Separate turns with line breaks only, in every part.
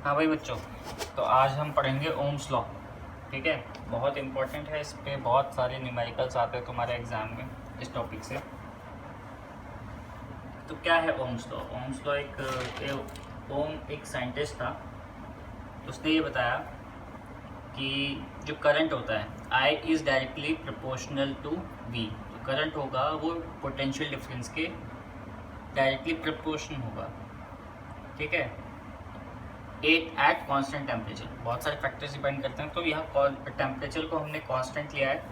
हाँ भाई बच्चों, तो आज हम पढ़ेंगे ओम्स लॉ। ठीक है, बहुत इंपॉर्टेंट है। इस पे बहुत सारे न्यूमेरिकल्स आते हैं तुम्हारे एग्ज़ाम में इस टॉपिक से। तो क्या है ओम्स लॉ? ओम्स लॉ ओम एक साइंटिस्ट था। उसने ये बताया कि जो करंट होता है I is directly proportional to V। जो करंट होगा वो पोटेंशियल डिफरेंस के डायरेक्टली प्रोपोर्शनल होगा। ठीक है, एट कांस्टेंट टेम्परेचर। बहुत सारे फैक्टर्स डिपेंड करते हैं, तो यहाँ टेम्परेचर को हमने कांस्टेंट लिया है,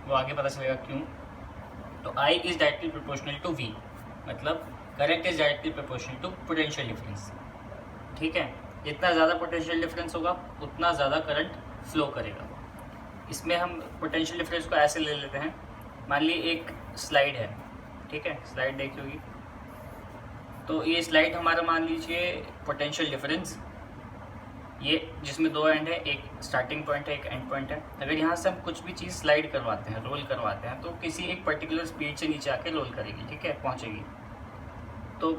वो आगे पता चलेगा क्यों। तो I is directly proportional to V, मतलब current is directly proportional to potential difference. ठीक है, जितना ज़्यादा पोटेंशियल डिफरेंस होगा उतना ज़्यादा करंट फ्लो करेगा। इसमें हम पोटेंशियल डिफरेंस को ऐसे ले लेते हैं। मान ली एक स्लाइड है, ठीक है, स्लाइड देखी होगी। तो ये स्लाइड हमारा मान लीजिए पोटेंशियल डिफरेंस, ये जिसमें दो एंड है, एक स्टार्टिंग पॉइंट है, एक एंड पॉइंट है। अगर यहाँ से हम कुछ भी चीज़ स्लाइड करवाते हैं, रोल करवाते हैं, तो किसी एक पर्टिकुलर स्पीड से नीचे आके रोल करेगी, ठीक है, पहुँचेगी। तो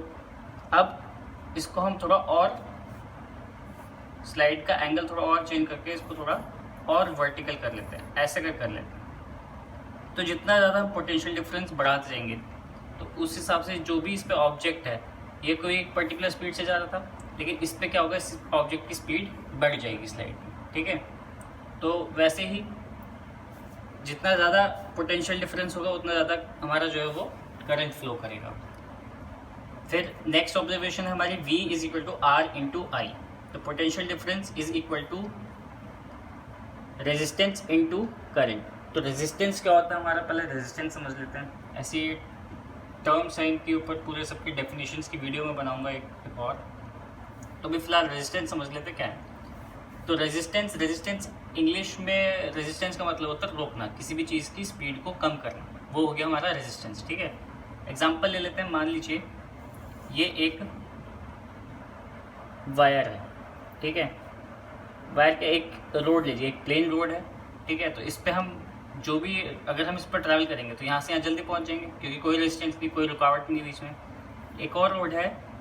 अब इसको हम थोड़ा और स्लाइड का एंगल थोड़ा और चेंज करके इसको थोड़ा और वर्टिकल कर लेते हैं, ऐसे कर लेते हैं। तो जितना ज़्यादा हम पोटेंशियल डिफरेंस बढ़ाते जाएंगे, तो उस हिसाब से जो भी इस पर ऑब्जेक्ट है, ये कोई एक पर्टिकुलर स्पीड से जा रहा था, लेकिन इस पर क्या होगा, इस ऑब्जेक्ट की स्पीड बढ़ जाएगी स्लाइड में। ठीक है, तो वैसे ही जितना ज़्यादा पोटेंशियल डिफरेंस होगा उतना ज़्यादा हमारा जो है वो करंट फ्लो करेगा। फिर नेक्स्ट ऑब्जर्वेशन है हमारी, V is equal to R into I. तो potential difference is equal to resistance into current. तो रेजिस्टेंस क्या होता है हमारा, पहले रेजिस्टेंस समझ लेते हैं। ऐसी टर्म्स हैं, इनके ऊपर पूरे सबकी डेफिनेशंस की वीडियो में बनाऊंगा एक और। तो भी फिलहाल रेजिस्टेंस समझ लेते क्या है। तो रेजिस्टेंस इंग्लिश में रेजिस्टेंस का मतलब होता है रोकना, किसी भी चीज़ की स्पीड को कम करना, वो हो गया हमारा रेजिस्टेंस। ठीक है, एग्जांपल ले लेते हैं। मान लीजिए ये एक वायर है, ठीक है, वायर का एक रोड लीजिए, एक प्लेन रोड है, ठीक है। तो इस पर हम जो भी, अगर हम इस पर ट्रैवल करेंगे तो यहाँ से यहाँ जल्दी पहुँच जाएंगे, क्योंकि कोई रेजिस्टेंस नहीं, कोई रुकावट नहीं बीच में। एक और रोड है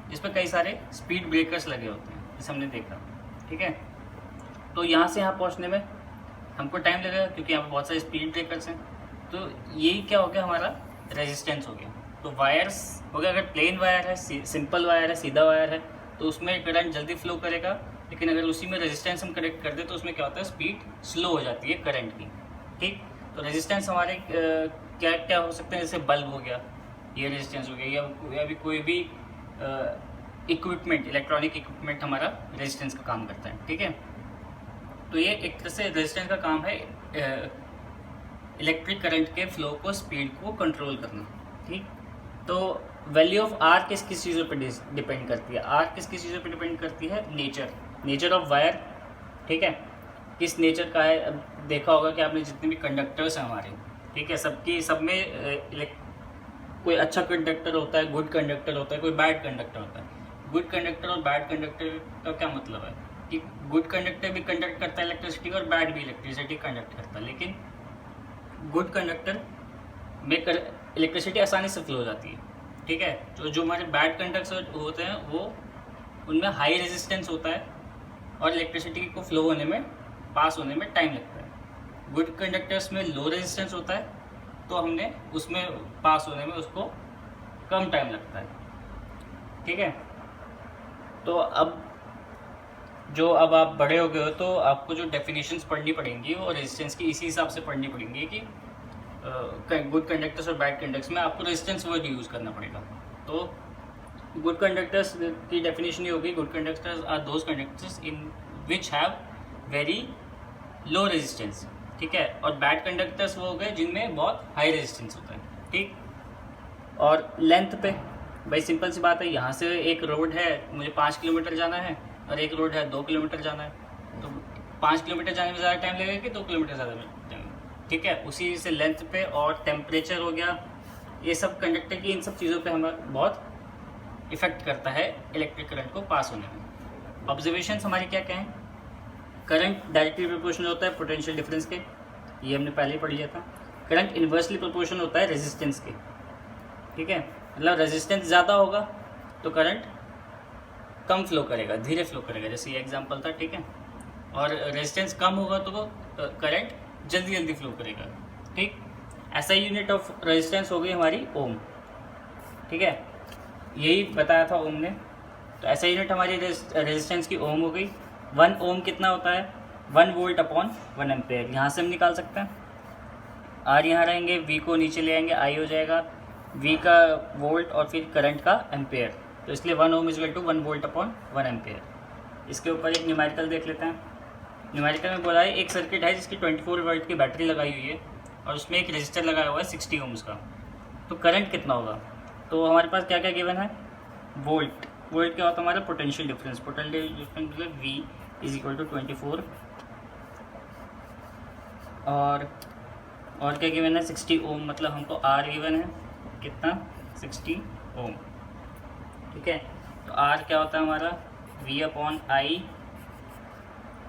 जिस पे कई सारे स्पीड ब्रेकर्स लगे होते हैं, जैसे हमने देखा। ठीक है, तो यहाँ से यहाँ पहुँचने में हमको टाइम लगेगा, क्योंकि यहाँ पर बहुत सारे स्पीड ब्रेकर्स हैं। तो यही क्या हो गया, हमारा रेजिस्टेंस हो गया। तो वायर्स हो गया, अगर प्लेन वायर है, सिंपल वायर है, सीधा वायर है, तो उसमें करंट जल्दी फ्लो करेगा। लेकिन अगर उसी में रेजिस्टेंस हम कनेक्ट कर दें तो उसमें क्या होता है, स्पीड स्लो हो जाती है करंट की। ठीक, तो रेजिस्टेंस हमारे क्या क्या हो सकते हैं, जैसे बल्ब हो गया, ये रेजिस्टेंस हो गया, या भी कोई भी इक्विपमेंट, इलेक्ट्रॉनिक इक्विपमेंट हमारा रेजिस्टेंस का काम करता है। ठीक है, तो ये एक तरह से रेजिस्टेंस का काम है इलेक्ट्रिक करंट के फ्लो को, स्पीड को कंट्रोल करना। ठीक, तो वैल्यू ऑफ आर किस किस चीज़ों पर डिपेंड करती है, आर किस किस चीज़ों पर डिपेंड करती है, नेचर ऑफ वायर। ठीक है, किस नेचर का है। अब देखा होगा कि आपने जितने भी कंडक्टर्स हैं हमारे, ठीक है, सब में कोई अच्छा कंडक्टर होता है, गुड कंडक्टर होता है, कोई बैड कंडक्टर होता है। गुड कंडक्टर और बैड कंडक्टर का क्या मतलब है कि गुड कंडक्टर भी कंडक्ट करता है इलेक्ट्रिसिटी और बैड भी इलेक्ट्रिसिटी कंडक्ट करता है। लेकिन गुड कंडक्टर में इलेक्ट्रिसिटी आसानी से फ्लो हो जाती है। ठीक है, तो जो हमारे बैड कंडक्टर होते हैं वो उनमें हाई रेजिस्टेंस होता है और इलेक्ट्रिसिटी को फ्लो होने में, पास होने में टाइम लगता है। गुड कंडक्टर्स में लो रेजिस्टेंस होता है, तो हमने उसमें पास होने में उसको कम टाइम लगता है। ठीक है, तो अब आप बड़े हो गए हो, तो आपको जो डेफिनेशंस पढ़नी पड़ेंगी वो रेजिस्टेंस की इसी हिसाब से पढ़नी पड़ेंगी कि गुड कंडक्टर्स और बैड कंडक्टर्स में आपको रेजिस्टेंस वर्ड यूज़ करना पड़ेगा। तो गुड कंडक्टर्स की डेफिनेशन ये होगी, good conductors are those conductors in which have very low resistance. ठीक है, और बैड कंडक्टर्स वो हो गए जिनमें बहुत हाई रेजिस्टेंस होता है। ठीक, और लेंथ पे भाई सिंपल सी बात है, यहाँ से एक रोड है, मुझे 5 किलोमीटर जाना है, और एक रोड है 2 किलोमीटर जाना है, तो 5 किलोमीटर जाने में ज़्यादा टाइम लगेगा कि 2 किलोमीटर ज़्यादा टाइम। ठीक है, उसी से लेंथ पे और टेम्परेचर हो गया, ये सब कंडक्टर की इन सब चीज़ों पे हमें बहुत इफेक्ट करता है इलेक्ट्रिक करंट को पास होने में। ऑब्जर्वेशंस हमारी क्या क्या हैं, करंट डायरेक्टली प्रोपोर्शनल होता है पोटेंशियल डिफरेंस के, ये हमने पहले ही पढ़ लिया था। करंट इन्वर्सली प्रोपोर्शनल होता है रेजिस्टेंस के। ठीक है, मतलब रेजिस्टेंस ज़्यादा होगा तो करंट कम फ्लो करेगा, धीरे फ्लो करेगा, जैसे ये एग्जांपल था, ठीक है। और रेजिस्टेंस कम होगा तो वो करंट जल्दी जल्दी फ्लो करेगा, ठीक। ऐसा यूनिट ऑफ रेजिस्टेंस हो गई हमारी ओम, ठीक है, यही बताया था ओम ने। तो ऐसा यूनिट हमारी रेजिस्टेंस की ओम हो गई। 1 ओम कितना होता है, 1 वोल्ट अपॉन 1 एम्पेयर। यहाँ से हम निकाल सकते हैं, आर यहाँ रहेंगे, वी को नीचे ले आएंगे, आई हो जाएगा, वी का वोल्ट और फिर करंट का एम्पेयर, तो इसलिए 1 ohm equal to 1 volt upon 1 ampere. इसके ऊपर एक न्यूमेरिकल देख लेते हैं। न्यूमेरिकल में बोला है एक सर्किट है जिसकी 24 वोल्ट की बैटरी लगाई हुई है और उसमें एक रजिस्टर लगाया हुआ है 60 ओम्स का, तो करंट कितना होगा। तो हमारे पास क्या क्या गिवन है, वोल्ट, वोल्ट क्या होता है हमारा पोटेंशियल डिफरेंस, पोटेंशियल डिफरेंस मतलब V इज इक्वल टू 24, और क्या गिवन है 60 ओम, मतलब हमको R गिवन है कितना 60 ओम, ठीक है। तो R क्या होता है हमारा V upon I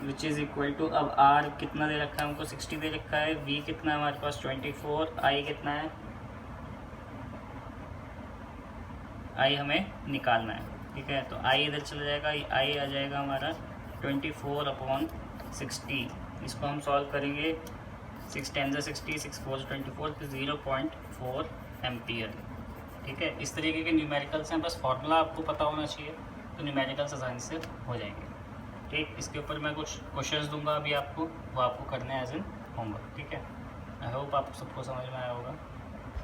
which is equal to, अब R कितना दे रखा है हमको 60 दे रखा है, V कितना है हमारे पास 24, I कितना है, I हमें निकालना है, ठीक है। तो I इधर चला जाएगा, I आ जाएगा हमारा 24 अपॉन 60, इसको हम सॉल्व करेंगे, 6 10 60, 6 4 24, तो 0.4 एम्पियर, ठीक है। इस तरीके के न्यूमेरिकल्स हैं, बस फार्मूला आपको पता होना चाहिए, तो न्यूमेरिकल्स आसानी से हो जाएंगे, ठीक। इसके ऊपर मैं कुछ क्वेश्चंस दूंगा अभी आपको, वो आपको करने हैं एज एन होमवर्क, ठीक है। आई होप आपको सबको समझ में आया होगा।